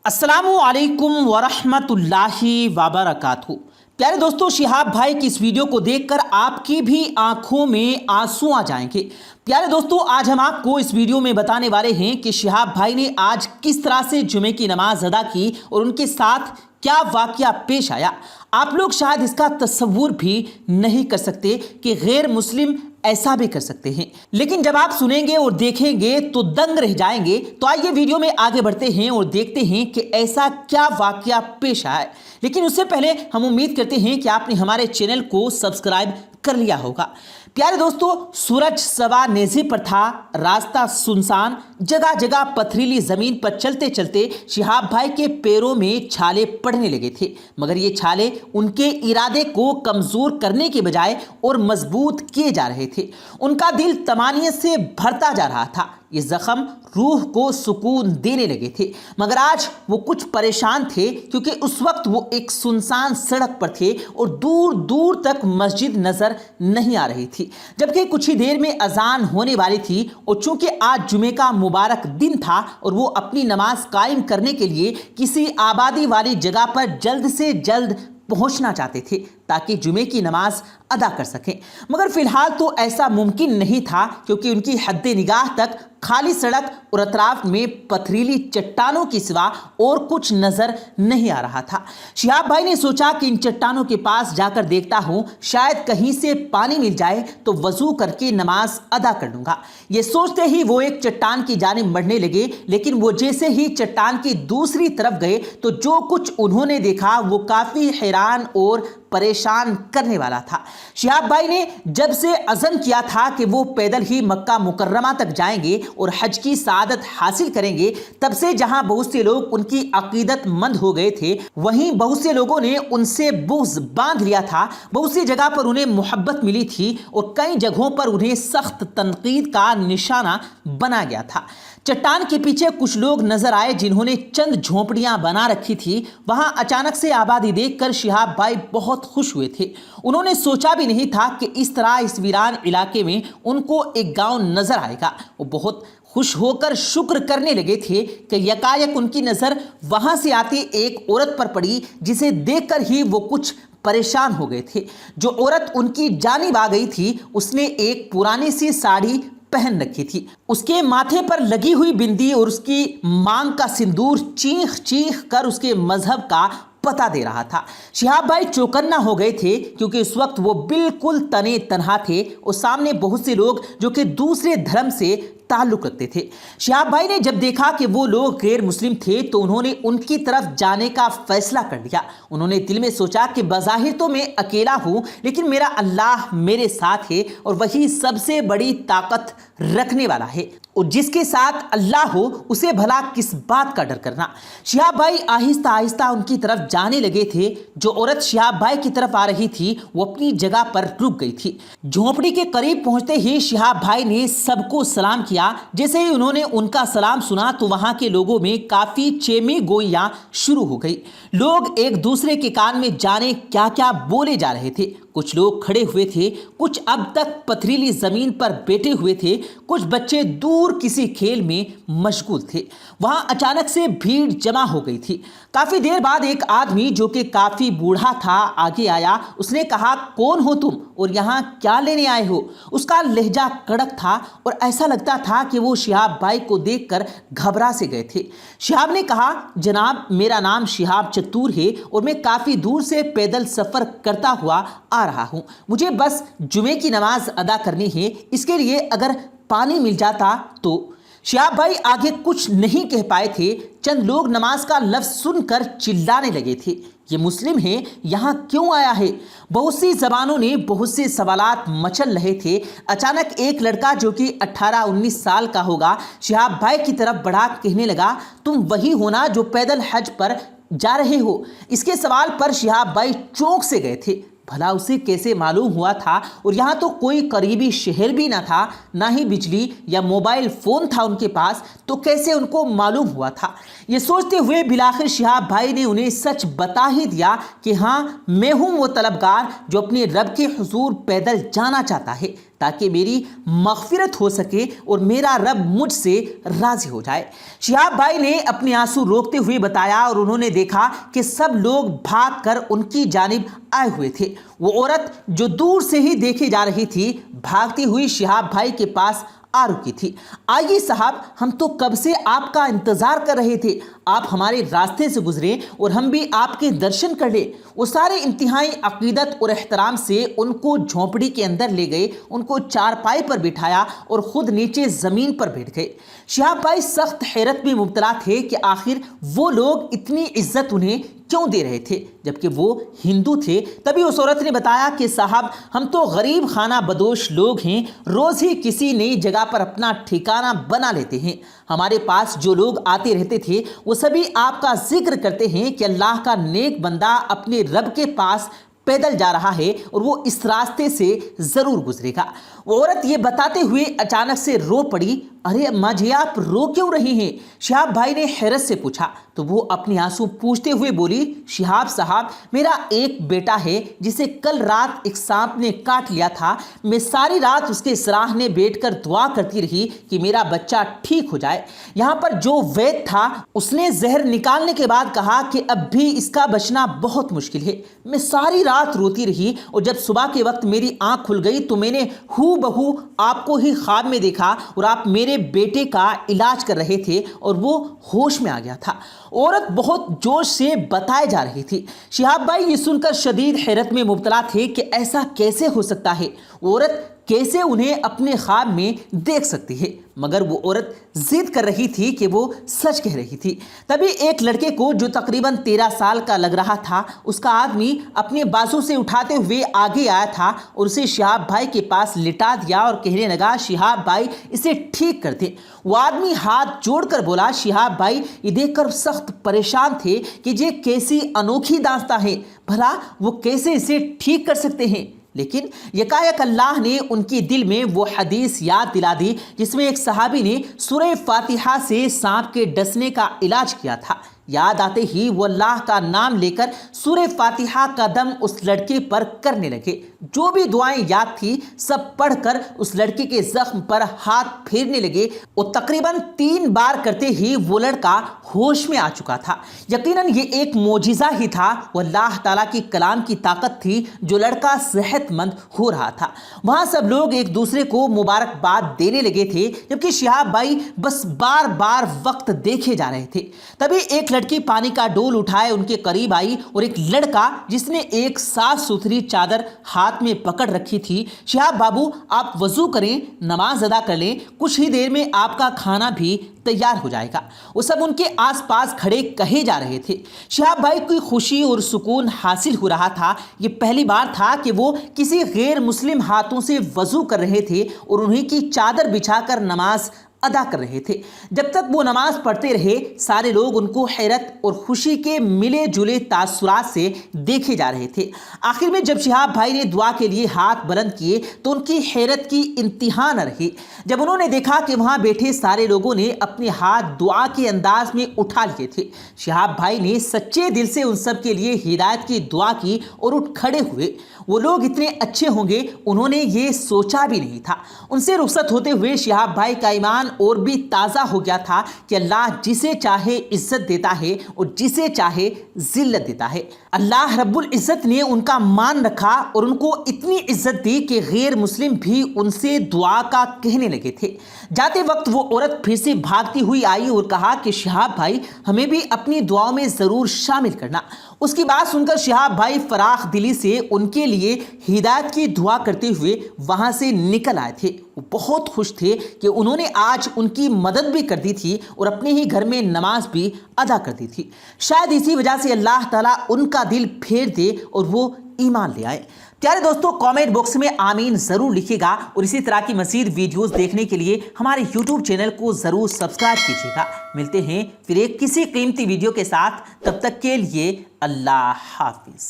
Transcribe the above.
السلام علیکم ورحمۃ اللہ وبرکاتہ۔ پیارے دوستو، شہاب بھائی کی اس ویڈیو کو دیکھ کر آپ کی بھی آنکھوں میں آنسو آ جائیں گے۔ پیارے دوستو، آج ہم آپ کو اس ویڈیو میں بتانے والے ہیں کہ شہاب بھائی نے آج کس طرح سے جمعے کی نماز ادا کی اور ان کے ساتھ کیا واقعہ پیش آیا۔ آپ لوگ شاید اس کا تصور بھی نہیں کر سکتے کہ غیر مسلم ایسا بھی کر سکتے ہیں، لیکن جب آپ سنیں گے اور دیکھیں گے تو دنگ رہ جائیں گے۔ تو آئیے ویڈیو میں آگے بڑھتے ہیں اور دیکھتے ہیں کہ ایسا کیا واقعہ پیش آیا ہے۔ لیکن اس سے پہلے ہم امید کرتے ہیں کہ آپ نے ہمارے چینل کو سبسکرائب کر لیا ہوگا۔ پیارے دوستو، سورج سوا نیزے پر تھا، راستہ سنسان، جگہ جگہ پتھریلی زمین پر چلتے چلتے شہاب بھائی کے پیروں میں چھالے پڑنے لگے تھے، مگر یہ چھالے ان کے ارادے کو کمزور کرنے کے بجائے اور مضبوط کیے جا رہے تھے۔ ان کا دل طمانینت سے بھرتا جا رہا تھا، یہ زخم روح کو سکون دینے لگے تھے، مگر آج وہ کچھ پریشان تھے کیونکہ اس وقت وہ ایک سنسان سڑک پر تھے اور دور دور تک مسجد نظر نہیں آ رہی تھی، جبکہ کچھ ہی دیر میں اذان ہونے والی تھی۔ اور چونکہ آج جمعے کا مبارک دن تھا اور وہ اپنی نماز قائم کرنے کے لیے کسی آبادی والی جگہ پر جلد سے جلد پہنچنا چاہتے تھے تاکہ جمعے کی نماز ادا کر سکیں، مگر فی الحال تو ایسا ممکن نہیں تھا کیونکہ ان کی حد نگاہ تک خالی سڑک اور اطراف میں پتھریلی چٹانوں کے سوا اور کچھ نظر نہیں آ رہا تھا۔ شہاب بھائی نے سوچا کہ ان چٹانوں کے پاس جا کر دیکھتا ہوں، شاید کہیں سے پانی مل جائے تو وضو کر کے نماز ادا کر لوں گا۔ یہ سوچتے ہی وہ ایک چٹان کی جانب بڑھنے لگے، لیکن وہ جیسے ہی چٹان کی دوسری طرف گئے تو جو کچھ انہوں نے دیکھا وہ کافی حیران اور پریشان کرنے والا تھا۔ شہاب بھائی نے جب سے عزم کیا تھا کہ وہ پیدل ہی مکہ مکرمہ تک جائیں گے اور حج کی سعادت حاصل کریں گے، تب سے جہاں بہت سے لوگ ان کی عقیدت مند ہو گئے تھے، وہیں بہت سے لوگوں نے ان سے بغض باندھ لیا تھا۔ بہت سی جگہ پر انہیں محبت ملی تھی اور کئی جگہوں پر انہیں سخت تنقید کا نشانہ بنا گیا تھا۔ چٹان کے پیچھے کچھ لوگ نظر آئے جنہوں نے چند جھونپڑیاں بنا رکھی تھی۔ وہاں اچانک سے آبادی دیکھ کر شہاب بھائی بہت خوش ہوئے تھے۔ انہوں نے سوچا بھی نہیں تھا کہ اس طرح اس ویران علاقے میں ان کو ایک گاؤں نظر آئے گا۔ وہ بہت خوش ہو کر شکر کرنے لگے تھے کہ یکایک ان کی نظر وہاں سے آتی ایک عورت پر پڑی، جسے دیکھ کر ہی وہ کچھ پریشان ہو گئے تھے۔ جو عورت ان کی جانب آ گئی تھی، اس نے ایک پرانی سی ساڑی پہن رکھی تھی۔ اس کے ماتھے پر لگی ہوئی بندی اور اس کی مانگ کا سندور چیخ چیخ کر اس کے مذہب کا پتہ دے رہا تھا۔ شہاب بھائی چوکنا ہو گئے تھے کیونکہ اس وقت وہ بالکل تنے تنہا تھے اور سامنے بہت سے لوگ جو کہ دوسرے دھرم سے تعلق رکھتے تھے۔ شہاب بھائی نے جب دیکھا کہ وہ لوگ غیر مسلم تھے تو انہوں نے ان کی طرف جانے کا فیصلہ کر لیا۔ انہوں نے دل میں سوچا کہ بظاہر تو میں اکیلا ہوں، لیکن میرا اللہ میرے ساتھ ہے اور وہی سب سے بڑی طاقت رکھنے والا ہے، اور جس کے ساتھ اللہ ہو اسے بھلا کس بات کا ڈر کرنا۔ شہاب بھائی آہستہ آہستہ ان کی طرف جانے لگے تھے۔ جو عورت شہاب بھائی کی طرف آ رہی تھی وہ اپنی جگہ پر رک گئی تھی۔ جھونپڑی کے قریب پہنچتے ہی شہاب بھائی نے سب کو سلام کیا۔ جیسے ہی انہوں نے ان کا سلام سنا تو وہاں کے لوگوں میں کافی چیمے گوئیاں شروع ہو گئی۔ لوگ ایک دوسرے کے کان میں جانے کیا کیا بولے جا رہے تھے۔ کچھ لوگ کھڑے ہوئے تھے، کچھ اب تک پتھریلی زمین پر بیٹھے ہوئے تھے، کچھ بچے دور کسی کھیل میں مشغول تھے۔ وہاں اچانک سے بھیڑ جمع ہو گئی تھی۔ کافی دیر بعد ایک آدمی جو کہ کافی بوڑھا تھا آگے آیا۔ اس نے کہا، کون ہو تم اور یہاں کیا لینے آئے ہو؟ اس کا لہجہ کڑک تھا اور ایسا لگتا تھا کہ وہ شہاب بھائی کو دیکھ کر گھبرا سے گئے تھے۔ شہاب نے کہا، جناب میرا نام شہاب چتور ہے اور میں کافی دور سے پیدل سفر کرتا ہوا آ رہا ہوں۔ مجھے بس جمعے کی نماز ادا کرنی ہے، اس کے لیے اگر پانی مل جاتا تو۔ شہاب بھائی آگے کچھ نہیں کہہ پائے تھے۔ چند لوگ نماز کا لفظ سن کر چلانے لگے تھے، یہ مسلم ہے، یہاں کیوں آیا ہے؟ بہت سی زبانوں نے بہت سے سوالات مچل رہے تھے۔ اچانک ایک لڑکا جو کہ 18-19 سال کا ہوگا شہاب بھائی کی طرف بڑھا کہنے لگا، تم وہی ہونا جو پیدل حج پر جا رہے ہو؟ اس کے سوال پر شہاب بھائی چونک سے گئے تھے۔ بھلا اسے کیسے معلوم ہوا تھا؟ اور یہاں تو کوئی قریبی شہر بھی نہ تھا، نہ ہی بجلی یا موبائل فون تھا ان کے پاس، تو کیسے ان کو معلوم ہوا تھا؟ یہ سوچتے ہوئے بلاخر شہاب بھائی نے انہیں سچ بتا ہی دیا کہ ہاں میں ہوں وہ طلبگار جو اپنے رب کے حضور پیدل جانا چاہتا ہے۔ تاکہ میری مغفرت ہو سکے اور میرا رب مجھ سے راضی ہو جائے۔ شہاب بھائی نے اپنے آنسو روکتے ہوئے بتایا اور انہوں نے دیکھا کہ سب لوگ بھاگ کر ان کی جانب آئے ہوئے تھے۔ وہ عورت جو دور سے ہی دیکھی جا رہی تھی بھاگتی ہوئی شہاب بھائی کے پاس آ رکی تھی۔ آئیے صاحب، ہم تو کب سے آپ کا انتظار کر رہے تھے، آپ ہمارے راستے سے گزرے اور ہم بھی آپ کے درشن کر لیں۔ وہ سارے انتہائی عقیدت اور احترام سے ان کو جھونپڑی کے اندر لے گئے، ان کو چارپائی پر بٹھایا اور خود نیچے زمین پر بیٹھ گئے۔ شہاب بھائی سخت حیرت میں مبتلا تھے کہ آخر وہ لوگ اتنی عزت انہیں کیوں دے رہے تھے جبکہ وہ ہندو تھے۔ تبھی اس عورت نے بتایا کہ صاحب، ہم تو غریب خانہ بدوش لوگ ہیں، روز ہی کسی نئی جگہ پر اپنا ٹھکانہ بنا لیتے ہیں۔ ہمارے پاس جو لوگ آتے رہتے تھے وہ سبھی آپ کا ذکر کرتے ہیں کہ اللہ کا نیک بندہ اپنے رب کے پاس پیدل جا رہا ہے اور وہ اس راستے سے ضرور گزرے گا۔ وہ عورت یہ بتاتے ہوئے اچانک سے رو پڑی۔ ارے اماں جی، آپ رو کیوں رہی ہیں؟ شہاب بھائی نے حیرت سے پوچھا تو وہ اپنے آنسو پوچھتے ہوئے بولی، شہاب صاحب، میرا ایک بیٹا ہے جسے کل رات ایک سانپ نے کاٹ لیا تھا۔ میں ساری رات اس کے سراہنے بیٹھ کر دعا کرتی رہی کہ میرا بچہ ٹھیک ہو جائے۔ یہاں پر جو وید تھا اس نے زہر نکالنے کے بعد کہا کہ اب بھی اس کا بچنا بہت مشکل ہے۔ میں ساری رات روتی رہی اور جب صبح کے وقت میری آنکھ کھل گئی تو میں نے ہو بہو آپ کو ہی خواب میں دیکھا اور آپ میرے بیٹے کا علاج کر رہے تھے اور وہ ہوش میں آ گیا تھا۔ عورت بہت جوش سے بتائے جا رہی تھی۔ شہاب بھائی یہ سن کر شدید حیرت میں مبتلا تھے کہ ایسا کیسے ہو سکتا ہے، عورت کیسے انہیں اپنے خواب میں دیکھ سکتی ہے، مگر وہ عورت ضد کر رہی تھی کہ وہ سچ کہہ رہی تھی۔ تبھی ایک لڑکے کو جو تقریباً 13 سال کا لگ رہا تھا، اس کا آدمی اپنے بازو سے اٹھاتے ہوئے آگے آیا تھا اور اسے شہاب بھائی کے پاس لٹا دیا اور کہنے لگا، شہاب بھائی اسے ٹھیک کر دیں۔ وہ آدمی ہاتھ جوڑ کر بولا، شہاب بھائی یہ دیکھ کر سخت پریشان تھے کہ یہ کیسی انوکھی داستان ہے، بھلا وہ کیسے اسے ٹھیک کر سکتے ہیں۔ لیکن یکایک اللہ نے ان کے دل میں وہ حدیث یاد دلا دی جس میں ایک صحابی نے سورہ فاتحہ سے سانپ کے ڈسنے کا علاج کیا تھا۔ یاد آتے ہی وہ اللہ کا نام لے کر سورہ فاتحہ کا دم اس لڑکے پر کرنے لگے۔ جو بھی دعائیں یاد تھی سب پڑھ کر اس لڑکے کے زخم پر ہاتھ پھیرنے لگے اور تقریباً 3 بار کرتے ہی وہ لڑکا ہوش میں آ چکا تھا۔ یقیناً یہ ایک معجزہ ہی تھا، وہ اللہ تعالیٰ کی کلام کی طاقت تھی جو لڑکا صحت مند ہو رہا تھا۔ وہاں سب لوگ ایک دوسرے کو مبارکباد دینے لگے تھے جبکہ شہاب بھائی بس بار بار وقت دیکھے جا رہے تھے۔ تبھی ایک لڑکی پانی کا ڈول اٹھائے ان کے قریب آئی اور ایک لڑکا جس نے ایک صاف ستھری چادر ہاتھ میں پکڑ رکھی تھی، شہاب بابو آپ وضو کریں، نماز ادا کر لیں، کچھ ہی دیر میں آپ کا کھانا بھی تیار ہو جائے گا۔ وہ سب ان کے آس پاس کھڑے کہے جا رہے تھے۔ شہاب بھائی کو خوشی اور سکون حاصل ہو رہا تھا۔ یہ پہلی بار تھا کہ وہ کسی غیر مسلم ہاتھوں سے وضو کر رہے تھے اور انہیں کی چادر بچھا کر نماز ادا کر رہے تھے۔ جب تک وہ نماز پڑھتے رہے سارے لوگ ان کو حیرت اور خوشی کے ملے جلے تاثرات سے دیکھے جا رہے تھے۔ آخر میں جب شہاب بھائی نے دعا کے لیے ہاتھ بلند کیے تو ان کی حیرت کی انتہا نہ رہی جب انہوں نے دیکھا کہ وہاں بیٹھے سارے لوگوں نے اپنے ہاتھ دعا کے انداز میں اٹھا لیے تھے۔ شہاب بھائی نے سچے دل سے ان سب کے لیے ہدایت کی دعا کی اور اٹھ کھڑے ہوئے۔ وہ لوگ اتنے اچھے ہوں گے انہوں نے یہ سوچا بھی نہیں تھا۔ ان سے رخصت ہوتے ہوئے شہاب بھائی کا ایمان اور بھی تازہ ہو گیا تھا کہ اللہ جسے چاہے عزت دیتا ہے اور جسے چاہے ذلت دیتا ہے۔ اللہ رب العزت نے ان کا مان رکھا اور ان کو اتنی عزت دی کہ غیر مسلم بھی ان سے دعا کا کہنے لگے تھے۔ جاتے وقت وہ عورت پھر سے بھاگتی ہوئی آئی اور کہا کہ شہاب بھائی ہمیں بھی اپنی دعاؤں میں ضرور شامل کرنا۔ اس کی بات سن کر شہاب بھائی فراخ دلی سے ان کے لیے ہدایت کی دعا کرتے ہوئے وہاں سے نکل آئے تھے۔ وہ بہت خوش تھے کہ انہوں نے آج ان کی مدد بھی کر دی تھی اور اپنے ہی گھر میں نماز بھی ادا کر دی تھی۔ شاید اسی وجہ سے اللہ تعالیٰ ان کا دل پھیر دے اور وہ ایمان لے آئے۔ پیارے دوستو، کامنٹ باکس میں آمین ضرور لکھیے گا اور اسی طرح کی مزید ویڈیوز دیکھنے کے لیے ہمارے یوٹیوب چینل کو ضرور سبسکرائب کیجیے گا۔ ملتے ہیں پھر ایک کسی قیمتی ویڈیو کے ساتھ، تب تک کے لیے اللہ حافظ۔